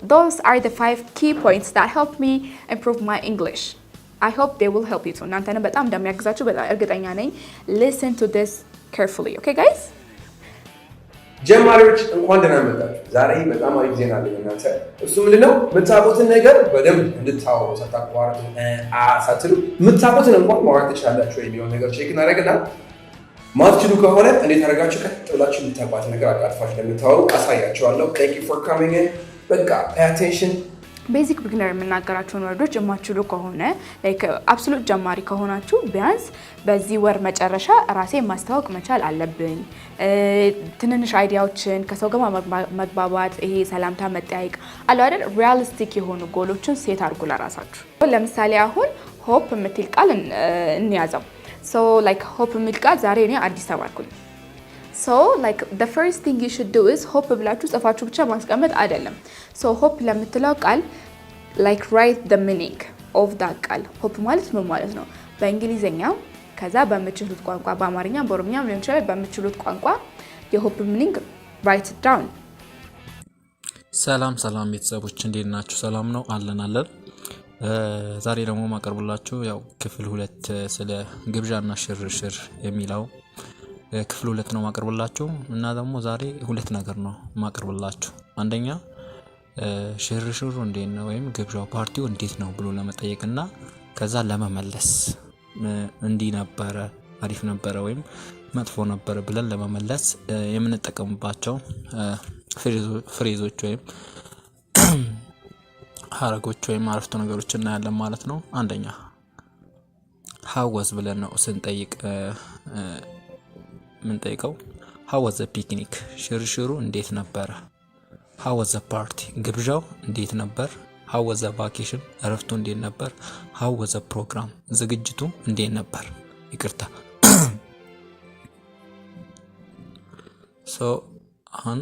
those are the 5 key points that helped me improve my English. I hope they will help you too. እናንተንም በጣም እንደሚያግዛችሁ በጣም እርግጠኛ ነኝ. Listen to this carefully. Okay guys? ጀማሪዎች እንኳን ደህና መጣችሁ። ዛሬ በጣም አሪፍ ዜና አለኝ እናንተ። እሱ ምንድነው? የምታውቁትን ነገር በደንብ እንድታወሩ ሳታቋርጡ ሳትሉ የምታውቁትን እንኳን ማውራት ትችላላችሁ የሚለውን ነገር ቼክ እናደርግና ማትችሉ ከሆነ እንዴት አደርጋችሁ ቀጥ ብላችሁ የምታውቋትን ነገር አቃጥፋችሁ እንደምታወሩ አሳያችኋለሁ። Thank you for coming in. በቃ pay attention. ቤዚክ ቢግነር የምናገራቸውን ወርዶች የማትችሉ ከሆነ ላይክ አብሶሉት ጀማሪ ከሆናችሁ ቢያንስ በዚህ ወር መጨረሻ ራሴ ማስተዋወቅ መቻል አለብኝ። ትንንሽ አይዲያዎችን ከሰው ጋር መግባባት፣ ይሄ ሰላምታ መጠያየቅ አለ አይደል? ሪያሊስቲክ የሆኑ ጎሎችን ሴት አድርጉ ለራሳችሁ። ለምሳሌ አሁን ሆፕ የምትል ቃል እንያዘው። ሶ ላይክ ሆፕ የሚል ቃል ዛሬ እኔ አዲስ ተማርኩኝ። ሶ ላይክ the first thing you should do is hope ብላችሁ ጽፋችሁ ብቻ ማስቀመጥ አይደለም። ሶ hope ለምትለው ቃል like write the meaning of that ቃል። hope ማለት ምን ማለት ነው በእንግሊዘኛ፣ ከዛ በምትችሉት ቋንቋ በአማርኛ በኦሮምኛ ሊሆን ይችላል። በምትችሉት ቋንቋ የhope meaning write it down። ሰላም ቤተሰቦች እንዴት ናችሁ? ሰላም ነው አለን። ዛሬ ደግሞ ማቀርብላችሁ ያው ክፍል 2 ስለ ግብዣና ሽርሽር የሚለው ክፍል 2 ነው ማቀርብላችሁ እና ደግሞ ዛሬ 2 ነገር ነው ማቀርብላችሁ። አንደኛ ሽርሽሩ እንዴት ነው ወይም ግብዣው ፓርቲው እንዴት ነው ብሎ ለመጠየቅና ከዛ ለመመለስ እንዲህ ነበረ፣ አሪፍ ነበረ ወይም መጥፎ ነበረ ብለን ለመመለስ የምንጠቀምባቸው ፍሬዞች ወይም ሐረጎች ወይም አረፍተ ነገሮች እናያለን ማለት ነው። አንደኛ how was ብለን ነው ስንጠይቅ ምን ጠይቀው how was the picnic ሽርሽሩ እንዴት ነበር? how was the party ግብዣው እንዴት ነበር? how was the vacation እረፍቱ እንዴት ነበር? how was the program ዝግጅቱ እንዴት ነበር? ይቅርታ so አሁን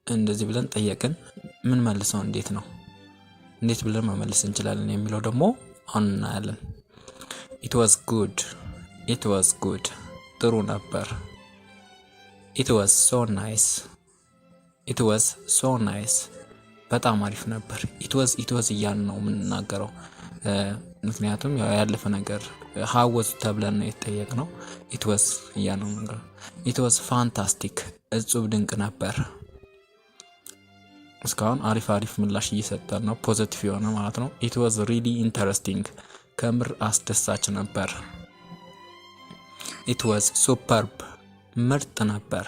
እንደዚህ ብለን ጠየቅን። ምን መልሰው እንዴት ነው እንዴት ብለን መመለስ እንችላለን የሚለው ደግሞ አሁን እናያለን። it was good ጥሩ ነበር። it was so nice በጣም አሪፍ ነበር። it was እያልን ነው የምንናገረው ምክንያቱም ያለፈ ነገር how was ተብለን ነው የተጠየቅነው። it was እያልን ነው። it was fantastic እጹብ ድንቅ ነበር። እስካሁን አሪፍ ምላሽ እየሰጠን ነው፣ ፖዚቲቭ የሆነ ማለት ነው። it was really interesting ከምር አስደሳች ነበር። it was superb ምርጥ ነበር።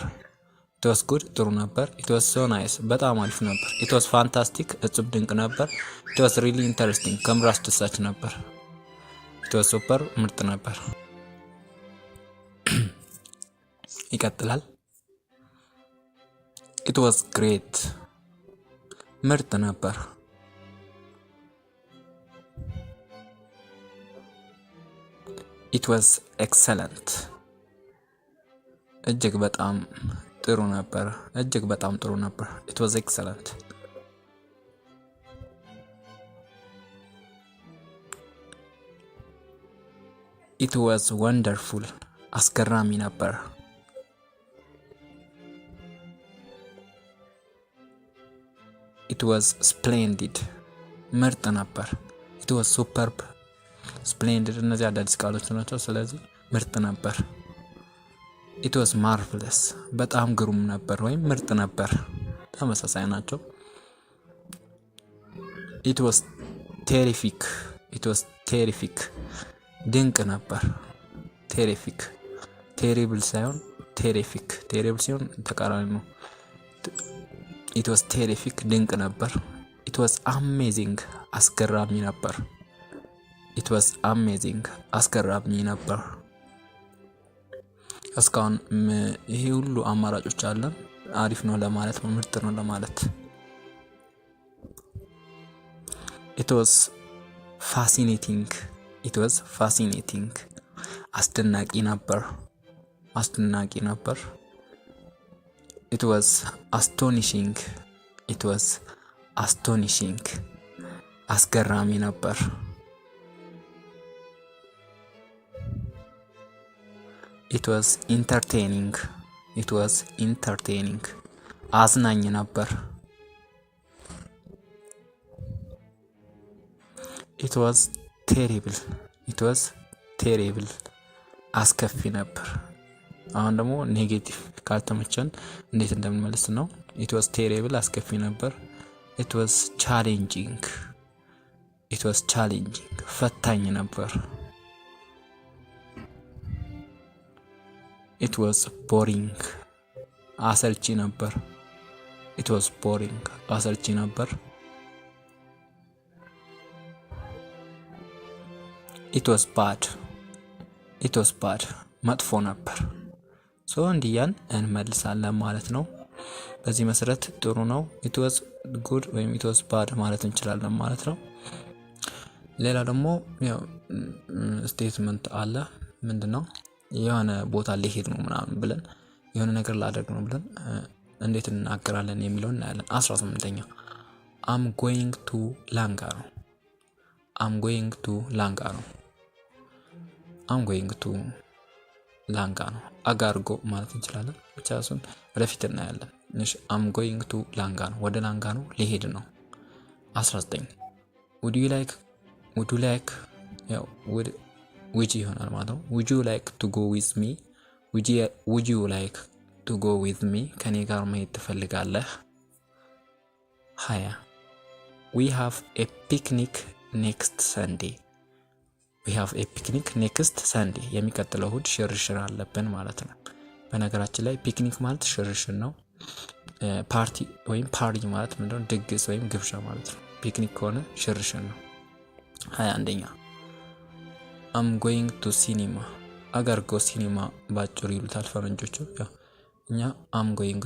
it was good ጥሩ ነበር። it was so nice በጣም አሪፍ ነበር። it was fantastic እጹብ ድንቅ ነበር። it was really interesting ከምር አስደሳች ነበር። it was superb ምርጥ ነበር። ይቀጥላል። it was great ምርጥ ነበር። it was excellent እጅግ በጣም ጥሩ ነበር። it was excellent። it was wonderful አስገራሚ ነበር። it was splendid ምርጥ ነበር። it was superb splendid እነዚህ አዳዲስ ቃሎች ናቸው። ስለዚህ ምርጥ ነበር። it was marvelous በጣም ግሩም ነበር ወይም ምርጥ ነበር፣ ተመሳሳይ ናቸው። it was terrific ድንቅ ነበር። terrible ሳይሆን terrible ሲሆን ተቃራኒ ነው። it was terrific ድንቅ ነበር። it was amazing አስገራሚ ነበር። it was amazing አስገራሚ ነበር። እስካሁን ይሄ ሁሉ አማራጮች አለን። አሪፍ ነው ለማለት ምርጥ ነው ለማለት። it was fascinating አስደናቂ ነበር። it was astonishing አስገራሚ ነበር። it was entertaining አዝናኝ ነበር። it was terrible it was terrible አስከፊ ነበር። አሁን ደግሞ ኔጌቲቭ ካልተመቸን እንዴት እንደምንመልስ ነው። it was terrible አስከፊ ነበር። it was challenging ፈታኝ ነበር። it was boring አሰልቺ ነበር። it was boring አሰልቺ ነበር። it was bad መጥፎ ነበር። ሶ እንዲያን እንመልሳለን ማለት ነው። በዚህ መሰረት ጥሩ ነው it was good ወይም it was bad ማለት እንችላለን ማለት ነው። ሌላ ደግሞ ያው ስቴትመንት አለ። ምንድነው የሆነ ቦታ ሊሄድ ነው ምናምን ብለን የሆነ ነገር ላደርግ ነው ብለን እንዴት እናገራለን የሚለውን እናያለን። 18ኛ I'm going to ላንጋ ነው። I'm going to ላንጋ ነው። አጋርጎ ማለት እንችላለን። ብቻ እሱን ወደፊት እናያለን። እሺ I'm going to ላንጋ ነው። ወደ ላንጋ ነው ሊሄድ ነው። 19 would you like ያው would ይሆናል ማለት ነው። would you like to go with me would you like to go with me ከኔ ጋር መሄድ ትፈልጋለህ? 20 we have a picnic next Sunday የሚቀጥለው እሁድ ሽርሽር አለብን ማለት ነው። በነገራችን ላይ ፒክኒክ ማለት ሽርሽር ነው። ፓርቲ ወይም ፓርቲ ማለት ምንድነው? ድግስ ወይም ግብዣ ማለት ነው። ፒክኒክ ከሆነ ሽርሽር ነው። 21ኛ I'm going to cinema አጋርጎ ሲኒማ ባጭሩ ይሉታል ፈረንጆቹ። ያው እኛ I'm going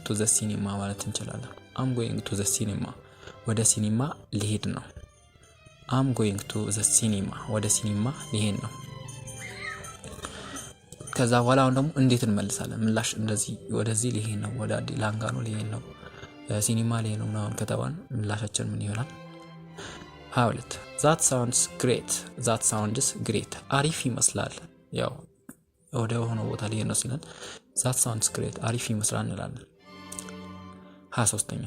to the cinema ማለት እንችላለን። I'm going to the cinema ወደ ሲኒማ ሊሄድ ነው። I'm going to the cinema ወደ ሲኒማ ሊሄድ ነው። ከዛ በኋላ አሁን ደግሞ እንዴት እንመልሳለን? ምላሽ እንደዚህ ወደዚህ ሊሄድ ነው፣ ወደ ላንጋኖ ሊሄድ ነው፣ ሲኒማ ሊሄድ ነው ምናምን ከተባልን ምላሻችን ምን ይሆናል? 22 that sounds great አሪፍ ይመስላል። ያው ወደ ሆነ ቦታ ሊሄድ ነው ሲለን that sounds great አሪፍ ይመስላል እንላለን። 23ኛ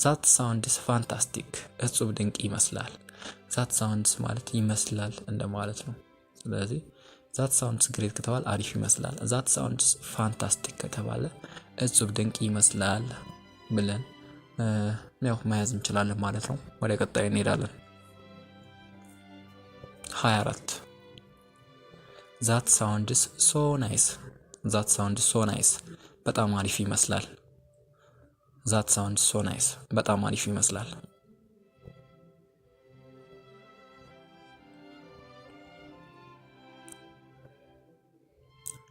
that sounds fantastic እጹብ ድንቅ ይመስላል። that sounds ማለት ይመስላል እንደማለት ነው። ስለዚህ that sounds great ከተባለ አሪፍ ይመስላል፣ that sounds fantastic ከተባለ እጹብ ድንቅ ይመስላል ብለን ያው መያዝ እንችላለን ማለት ነው። ወደ ቀጣይ እንሄዳለን። 24 that sounds so nice በጣም አሪፍ ይመስላል። that sounds so nice በጣም አሪፍ ይመስላል።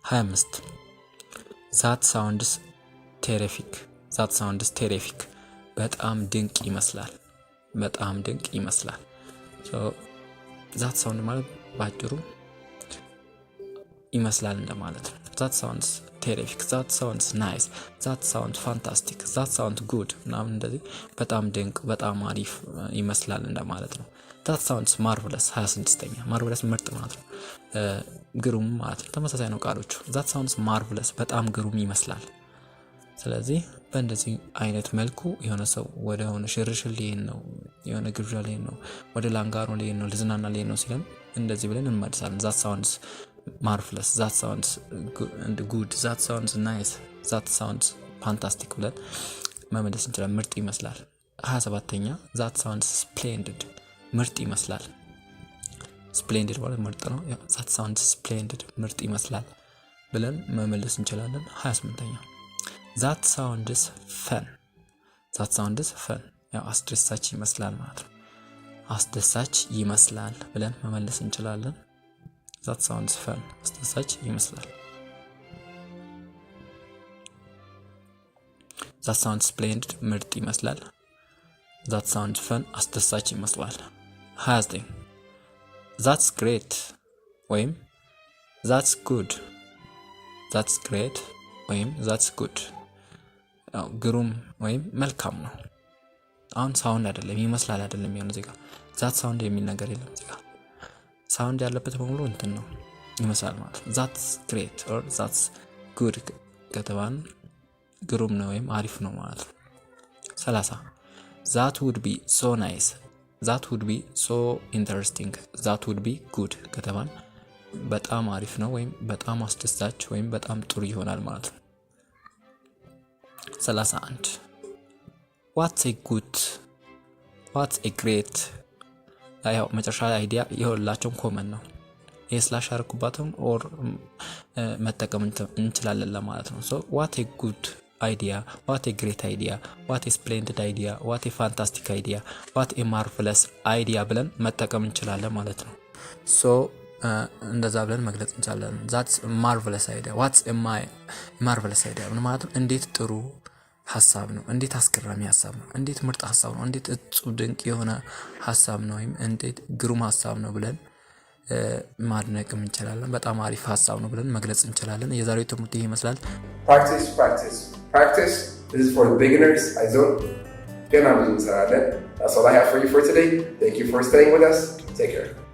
25 that sounds terrific በጣም ድንቅ ይመስላል። so that sound ማለት ባጭሩ ይመስላል እንደማለት ነው። that sounds terrific that sounds nice that sounds fantastic that sounds good ምናምን እንደዚህ በጣም ድንቅ በጣም አሪፍ ይመስላል እንደማለት ነው። that sounds marvelous 26ኛ marvelous ምርጥ ማለት ነው። ግሩም ማለት ነው። ተመሳሳይ ነው ቃሎቹ። that sounds marvelous በጣም ግሩም ይመስላል። ስለዚህ በእንደዚህ አይነት መልኩ የሆነ ሰው ወደ ሆነ ሽርሽር ሊሄድ ነው፣ የሆነ ግብዣ ሊሄድ ነው፣ ወደ ላንጋኖ ሊሄድ ነው፣ ልዝናና ሊሄድ ነው ሲለን እንደዚህ ብለን እንመልሳለን። that sounds marvelous that sounds good that sounds nice that sounds fantastic ብለን መመለስ እንችላለን። ምርጥ ይመስላል። 27ኛ that sounds splendid ምርጥ ይመስላል። splendid ማለት ምርጥ ነው። that sounds splendid ምርጥ ይመስላል ብለን መመለስ እንችላለን። 28ኛ that sounds fun ያው አስደሳች ይመስላል ማለት ነው። አስደሳች ይመስላል ብለን መመለስ እንችላለን። that sounds fun አስደሳች ይመስላል። that sounds splendid ምርጥ ይመስላል። that sounds fun አስደሳች ይመስላል። 29 that's great ወይም that's good that's great ወይም that's good ያው ግሩም ወይም መልካም ነው። አሁን ሳውንድ አይደለም ይመስላል አይደለም የሚሆነው እዚህ ጋር that sound የሚል ነገር የለም። እዚህ ጋር ሳውንድ ያለበት በሙሉ እንትን ነው ይመስላል ማለት ነው። that's great or that's good ከተባን ግሩም ነው ወይም አሪፍ ነው ማለት ነው። 30 that would be so nice that would be so interesting that would be good ከተባል በጣም አሪፍ ነው ወይም በጣም አስደሳች ወይም በጣም ጥሩ ይሆናል ማለት ነው። 31 what's a good what's a great ያው መጨረሻ አይዲያ የሁላቸውም ኮመን ነው። ስላሽ አርኩባትም ኦር መጠቀም እንችላለን ለማለት ነው። so what a good idea, what a great idea, what a splendid idea, what a fantastic idea, what a marvelous idea ብለን መጠቀም እንችላለን ማለት ነው። so እንደዛ ብለን መግለጽ እንችላለን። that's marvelous idea, what's a marvelous idea ምን ማለት ነው? እንዴት ጥሩ ሐሳብ ነው፣ እንዴት አስገራሚ ሐሳብ ነው፣ እንዴት ምርጥ ሐሳብ ነው፣ እንዴት እጹብ ድንቅ የሆነ ሐሳብ ነው ወይም እንዴት ግሩም ሐሳብ ነው ብለን ማድነቅም እንችላለን። በጣም አሪፍ ሐሳብ ነው ብለን መግለጽ እንችላለን። የዛሬው ትምህርት ይሄ ይመስላል። practice this is for the beginners. አይዞን ገና ብዙ እንሰራለን። That's all I have for you for today. Thank you for staying with us. Take care.